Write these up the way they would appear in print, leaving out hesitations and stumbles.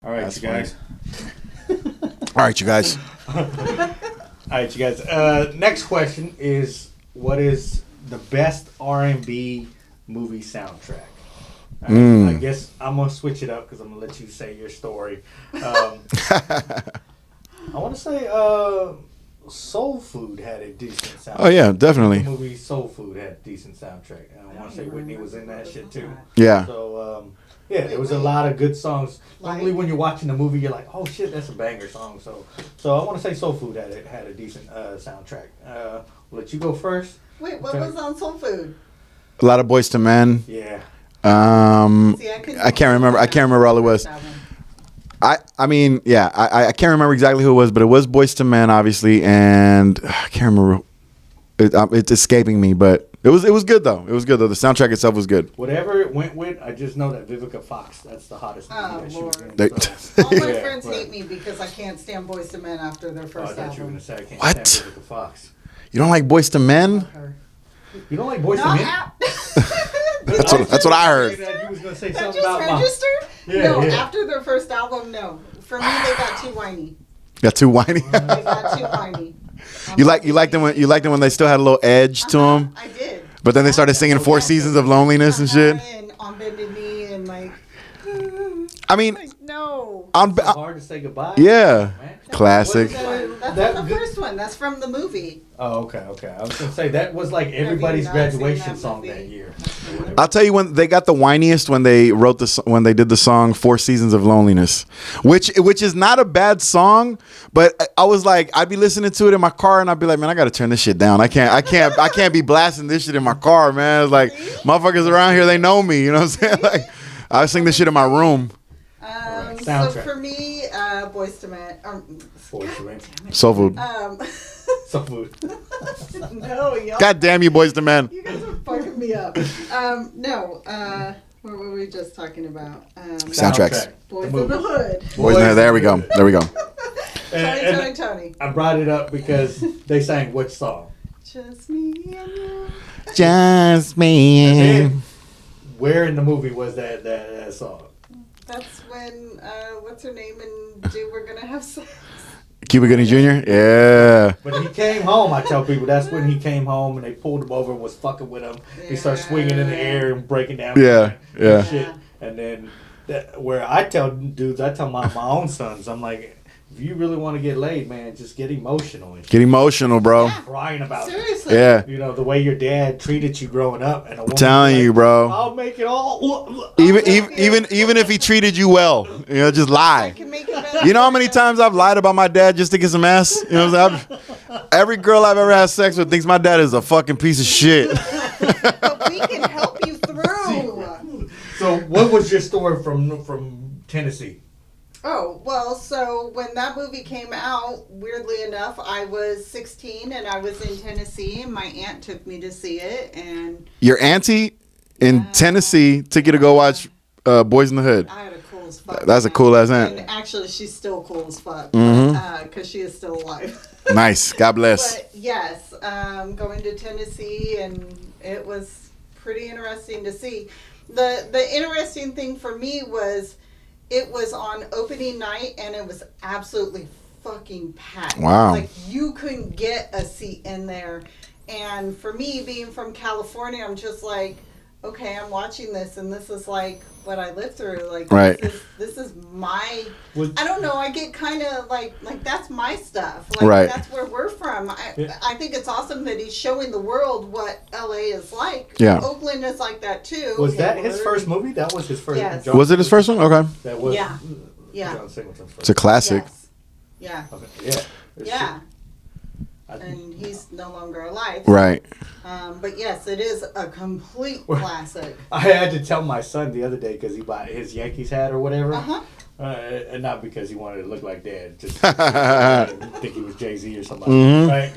All right, That's you guys. All right, you guys. All right, you guys. Next question is, what is the best R&B movie soundtrack? I guess I'm gonna switch it up because I'm gonna let you say your story. I want to say Soul Food had a decent soundtrack. Oh yeah, definitely. The movie Soul Food had a decent soundtrack. And I want to say Whitney was in that shit too. Yeah. So yeah, there was a lot of good songs. Normally, when you're watching the movie, you're like, "Oh shit, that's a banger song." So I want to say Soul Food had a decent soundtrack. I'll let you go first. Wait, what was on Soul Food? A lot of Boys to Men. Yeah. See, I can't remember. I can't remember all it was. I mean, yeah, I can't remember exactly who it was, but it was Boys to Men, obviously, and I can't remember. It's escaping me, but it was good though. It was good though. The soundtrack itself was good. Whatever it went with, I just know that Vivica Fox, that's the hottest movie that she was in. Lord. So. All my Yeah, friends but- hate me because I can't stand Boys to Men after their Oh, I first thought you were album. gonna say I can't What? stand Vivica Fox. You don't like Boys to Men? Her. You don't like Boys to Not Men? That's what I heard. You was gonna say That something just about my. registered? Yeah, No, yeah. after their first album, no. For me, they got too whiny. Got too whiny. They got too whiny. you liked them when they still had a little edge to them, I did. but then they started singing Four Seasons of Loneliness and shit. And on bended knee and like, I mean, no. on Hard to say goodbye. yeah, Man. classic. That's from the first one. That's from the movie. Oh, okay. I was gonna say that was like everybody's not seen graduation that song movie? that year. I'll tell you when they got the whiniest when they when they did the song Four Seasons of Loneliness, which is not a bad song, but I was like, I'd be listening to it in my car and I'd be like, man, I gotta turn this shit down. I can't be blasting this shit in my car, man. It's like motherfuckers around here, they know me, you know what I'm saying? Like I sing this shit in my room. So Soundtrack. for me, Boys to Men. Boys to Men. Soul Food. Some food. No, y'all. God damn you, Boys to Men. You guys are fucking me up. No. What were we just talking about? Soundtracks. Boys The in the movie. Hood. Boys in the Hood. There we go. There we go. And Tony. I brought it up because they sang which song? Just me and you. Just me. And where in the movie was that song? That's when, what's her name and Dude We're Gonna Have Sex. Cuba Gooding Jr. Yeah. When he came home, I tell people that's when he came home and they pulled him over and was fucking with him. He started swinging in the air and breaking down. Yeah, and yeah. shit. And then where I tell dudes, I tell my own sons, I'm like, if you really want to get laid, man, just get emotional and Get emotional, bro. Yeah. crying about it. Seriously. Yeah. You know, the way your dad treated you growing up. And a woman Telling like, you, bro. I'll make it all. Even if he treated you well, you know, just I lie. can make it better. You know how many times I've lied about my dad just to get some ass? You know what I'm saying? Every girl I've ever had sex with thinks my dad is a fucking piece of shit. But we can help you through. So, what was your story from Tennessee? Oh, well, so when that movie came out, weirdly enough, I was 16 and I was in Tennessee and my aunt took me to see it and Your auntie in Tennessee took you to go watch Boys in the Hood. I had a cool as fuck. That's a cool ass And aunt. actually, she's still cool as fuck because she is still alive. Nice. God bless. But yes, going to Tennessee and it was pretty interesting to see. The interesting thing for me was it was on opening night and it was absolutely fucking packed. Wow. Like you couldn't get a seat in there. And for me, being from California, I'm just like, okay, I'm watching this and this is like what I lived through. Like Right. this is my Was- I don't know, I get kind of like that's my stuff. Like Right. that's where we're from. Yeah. I think it's awesome that he's showing the world what LA is like. Yeah. Oakland is like that too. Was that his Hayward. first movie? That was his first. Yes. John Was it his first one? Okay. That was. Yeah. Yeah. John Singleton's first. It's a classic. Yes. Yeah. Okay. Yeah. Yeah. I- And he's no longer alive. Right. But yes, it is a complete classic. I had to tell my son the other day because he bought his Yankees hat or whatever. Uh-huh. And not because he wanted to look like Dad, just he didn't think he was Jay-Z or somebody, right?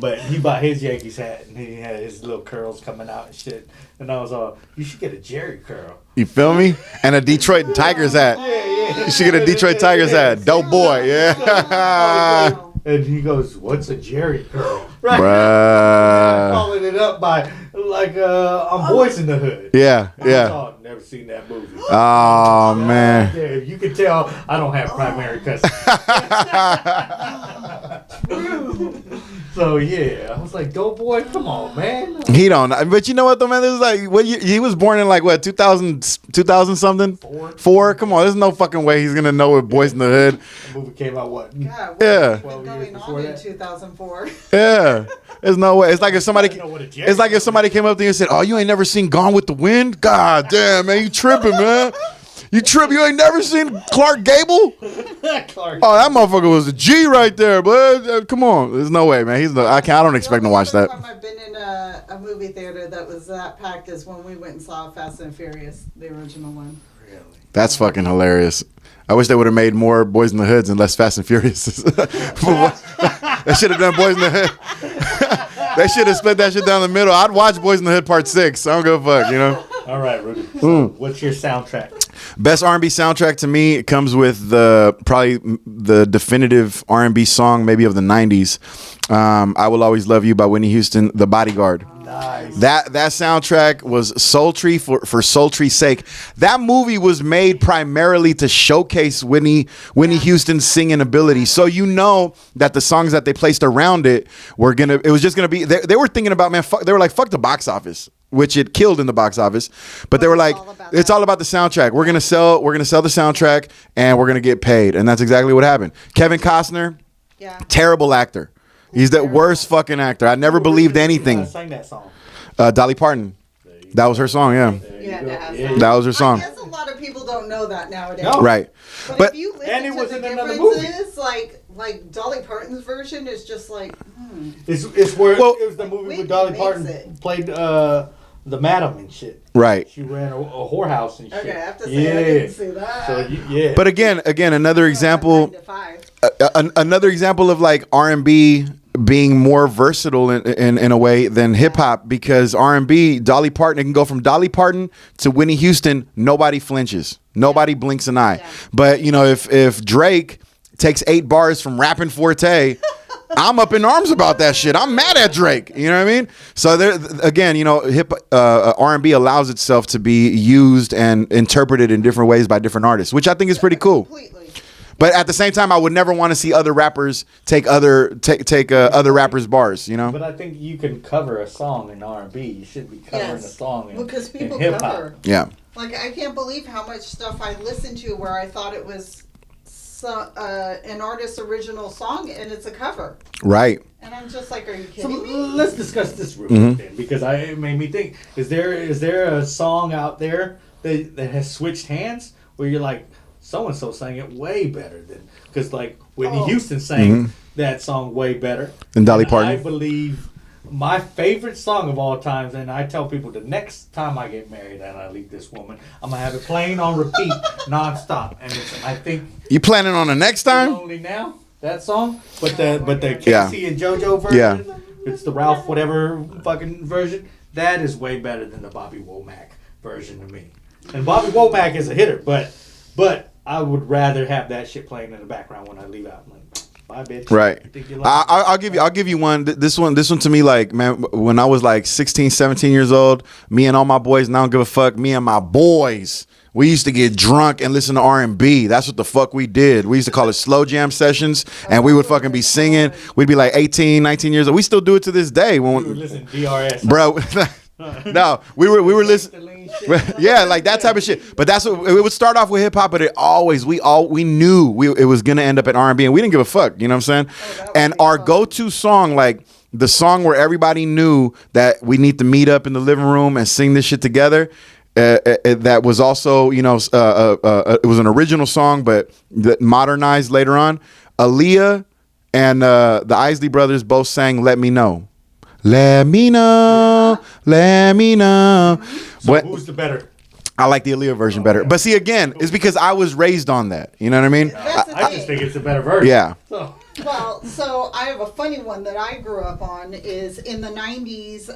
But he bought his Yankees hat and he had his little curls coming out and shit. And I was all, you should get a Jerry curl. You feel me? And a Detroit Tigers hat. Yeah. You should get a Detroit Tigers hat. Dope boy. Yeah. And he goes, what's a Jerry curl? Right. Bruh. Following it up by, like on Boys in the Hood. Yeah, yeah. Oh, never seen that movie. Oh man. Yeah, you can tell I don't have primary custody. So yeah, I was like, Doughboy, come on, man. He don't. But you know what though, man? It was like he was born in like what 2000 something. Four. Come on, there's no fucking way he's gonna know what Boys in the Hood. The movie came out what? God, what Yeah. has been going on in 2004? Yeah. There's no way. It's like if somebody. I know what a jet It's like if somebody came up to you and said, "Oh, you ain't never seen Gone with the Wind? God damn, man, you tripping, man." You trip? You ain't never seen Clark Gable? Clark. Oh, that motherfucker was a G right there, but come on, there's no way, man. I don't expect to watch that. The only time I've been in a movie theater that was that packed is when we went and saw Fast and Furious, the original one. Really? That's fucking hilarious. I wish they would have made more Boys in the Hoods and less Fast and Furious. They should have done Boys in the Hood. They should have split that shit down the middle. I'd watch Boys in the Hood Part 6. I don't give a fuck, you know? All right, Rudy. So what's your soundtrack? Best R&B soundtrack to me comes with probably the definitive R&B song maybe of the 90s. I Will Always Love You by Whitney Houston, The Bodyguard. Nice. That soundtrack was sultry for sultry's sake. That movie was made primarily to showcase Whitney Houston's singing ability. So you know that the songs that they placed around it was just gonna be. They were thinking about, man. They were like, fuck the box office, which it killed in the box office. But they were like, it's all about the soundtrack. We're gonna sell the soundtrack and we're gonna get paid, and that's exactly what happened. Kevin Costner, terrible actor. He's the worst fucking actor. I never believed anything. Sang that song. Dolly Parton. That was her song, yeah. That was her song. I guess a lot of people don't know that nowadays. No. Right. But if you and it listen was to in the another movie. differences, like Dolly Parton's version is just like, It's where Well- it was the movie Whitney with Dolly makes Parton it. played the madam and shit. Right. She ran a whorehouse and shit. okay, I have to say I didn't see that. So yeah. But again, another example. 9 to 5. Another example of like R&B being more versatile in a way than hip hop, because R&B, Dolly Parton, it can go from Dolly Parton to Whitney Houston. Nobody flinches. Nobody blinks an eye. Yeah. But you know, if Drake takes 8 bars from Rappin' Forte, I'm up in arms about that shit. I'm mad at Drake. You know what I mean? So there again, you know, R&B allows itself to be used and interpreted in different ways by different artists, which I think is pretty cool. Completely. But at the same time, I would never want to see other rappers take other rappers' bars. You know? But I think you can cover a song in R&B. You should be covering a song because in people hip-hop. cover. Yeah. Like, I can't believe how much stuff I listened to where I thought it was an artist's original song and it's a cover. Right. And I'm just like, are you So kidding me? let's discuss this real quick then, because it made me think: is there a song out there that has switched hands where you're like, so and so sang it way better than, because like Whitney Houston sang that song way better Than Dolly And Parton. I believe my favorite song of all times, and I tell people the next time I get married and I leave this woman, I'm gonna have it playing on repeat nonstop, and I think You planning on the next time? Only Now, that song, but the Casey and JoJo version, Yeah. it's the Ralph whatever fucking version, that is way better than the Bobby Womack version to me. And Bobby Womack is a hitter, but I would rather have that shit playing in the background when I leave out. I'm like, bye, bitch. Right. You think you like me? I'll give you one. This one to me, like, man, when I was like 16, 17 years old, me and all my boys, and I don't give a fuck, me and my boys, we used to get drunk and listen to R&B. That's what the fuck we did. We used to call it slow jam sessions, and we would fucking be singing. We'd be like 18, 19 years old. We still do it to this day. We would listen to DRS. Bro, no, we were listening. Yeah, like that type of shit. But that's what it would start off with hip hop, but we knew it was gonna end up at R&B, and we didn't give a fuck. You know what I'm saying? And our go-to song, like the song where everybody knew that we need to meet up in the living room and sing this shit together. That was also, you know, it was an original song, but modernized later on. Aaliyah and the Isley Brothers both sang "Let Me Know." Let me know, let me know. So who's the better? I like the Aaliyah version better. But see, again, it's because I was raised on that. You know what I mean? That's the I just thing. think it's a better version. Yeah. So, Well, so I have a funny one that I grew up on is in the 90s,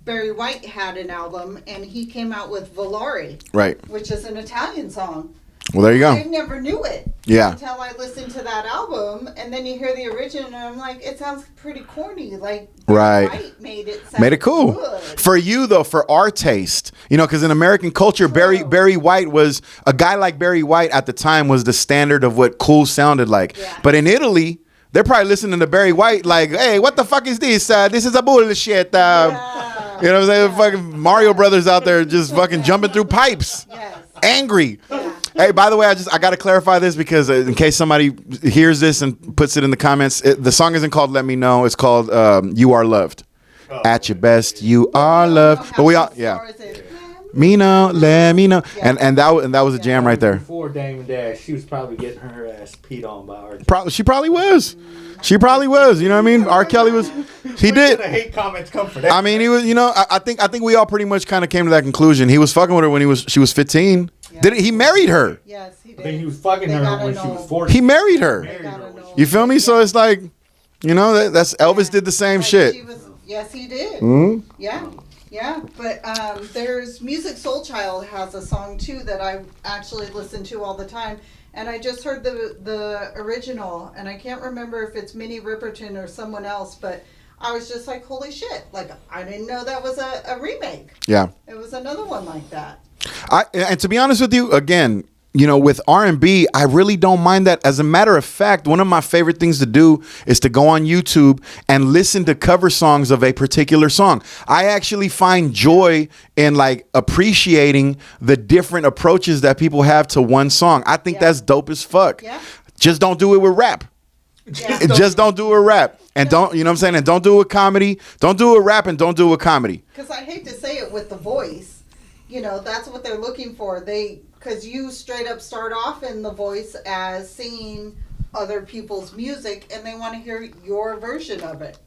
Barry White had an album and he came out with Volare, Right. which is an Italian song. Well, there you I go. never knew it. Yeah. Until I listened to that album, and then you hear the original, and I'm like, it sounds pretty corny. Like, Right. White made it sound Made it cool. good. For you though, for our taste, you know, because in American culture, Barry White was a guy like Barry White at the time was the standard of what cool sounded like. Yeah. But in Italy, they're probably listening to Barry White like, hey, what the fuck is this? This is a bullshit. Yeah. You know what I'm saying? Fucking Mario Brothers out there just fucking jumping through pipes, Yes. angry. Yeah. Hey, by the way, I got to clarify this because in case somebody hears this and puts it in the comments, the song isn't called "Let Me Know." It's called "You Are Loved." At your best, you are loved. But we all, yeah. Me know, let me know, Yeah. and that was a jam right there. Before Dame and Dash, she was probably getting her ass peed on by R. She probably was. She probably was. You know what I mean? R. Kelly was. He did. The hate comments come for that. I mean, he was. You know, I think we all pretty much kind of came to that conclusion. He was fucking with her when she was 15. Yeah. Did he married her? Yes, he did. I think he was fucking They her gotta when she know. was 40. He married her. They gotta know. You feel me? So it's like, you know, that's Elvis did the same Like, shit. she was- yes, he did. Mhm. Yeah, yeah. But there's Music Soul Child has a song too that I actually listen to all the time. And I just heard the original, and I can't remember if it's Minnie Riperton or someone else, but I was just like, holy shit. Like, I didn't know that was a remake. Yeah. It was another one like that. And to be honest with you, again, you know, with R&B, I really don't mind that. As a matter of fact, one of my favorite things to do is to go on YouTube and listen to cover songs of a particular song. I actually find joy in like appreciating the different approaches that people have to one song. I think Yeah. that's dope as fuck. Yeah. Just don't do it with rap. Yeah. Just don't do it with rap. And don't, you know what I'm saying? And don't do it with comedy. Don't do it with rap and don't do it with comedy. Because I hate to say it with the voice, you know, that's what they're looking for. Because you straight up start off in the voice as singing other people's music, and they want to hear your version of it.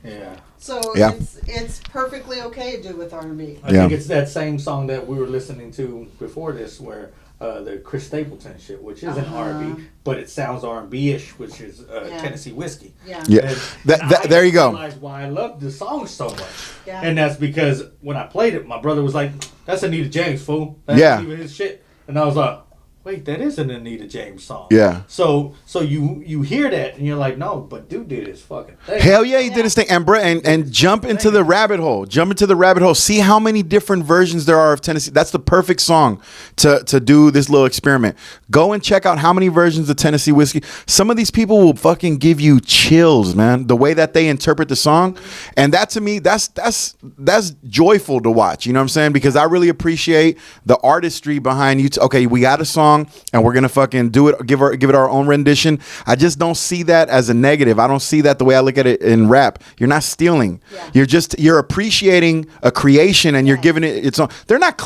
Yeah. So Yeah. it's perfectly okay to do with R&B. I think it's that same song that we were listening to before this, where the Chris Stapleton shit, which isn't R&B, but it sounds R&B-ish, which is Yeah. Tennessee Whiskey. Yeah. Yeah. There you go. I realized why I love the song so much. Yeah. And that's because when I played it, my brother was like, that's Anita James, fool. That's Yeah. even his shit. And I was like, wait, that is an Anita James song. Yeah. So you hear that and you're like, no, but dude did his fucking thing. Hell yeah, he did his thing. And bro, and jump into the rabbit hole. Jump into the rabbit hole. See how many different versions there are of Tennessee. That's the perfect song to do this little experiment. Go and check out how many versions of Tennessee Whiskey. Some of these people will fucking give you chills, man. The way that they interpret the song. And that to me, that's joyful to watch. You know what I'm saying? Because I really appreciate the artistry behind you. Okay, we got a song and we're gonna fucking do it, give it our own rendition. I just don't see that as a negative. I don't see that the way I look at it in rap. You're not stealing. Yeah. You're appreciating a creation and you're giving it its own. They're not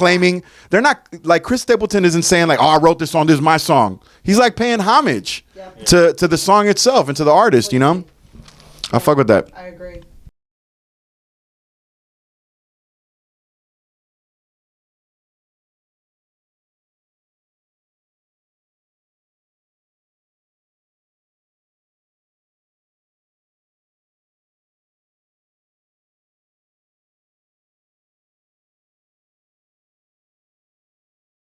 like Chris Stapleton isn't saying like, oh, I wrote this song, this is my song. He's like paying homage Yeah. to the song itself and to the artist, you know? I fuck with that. I agree.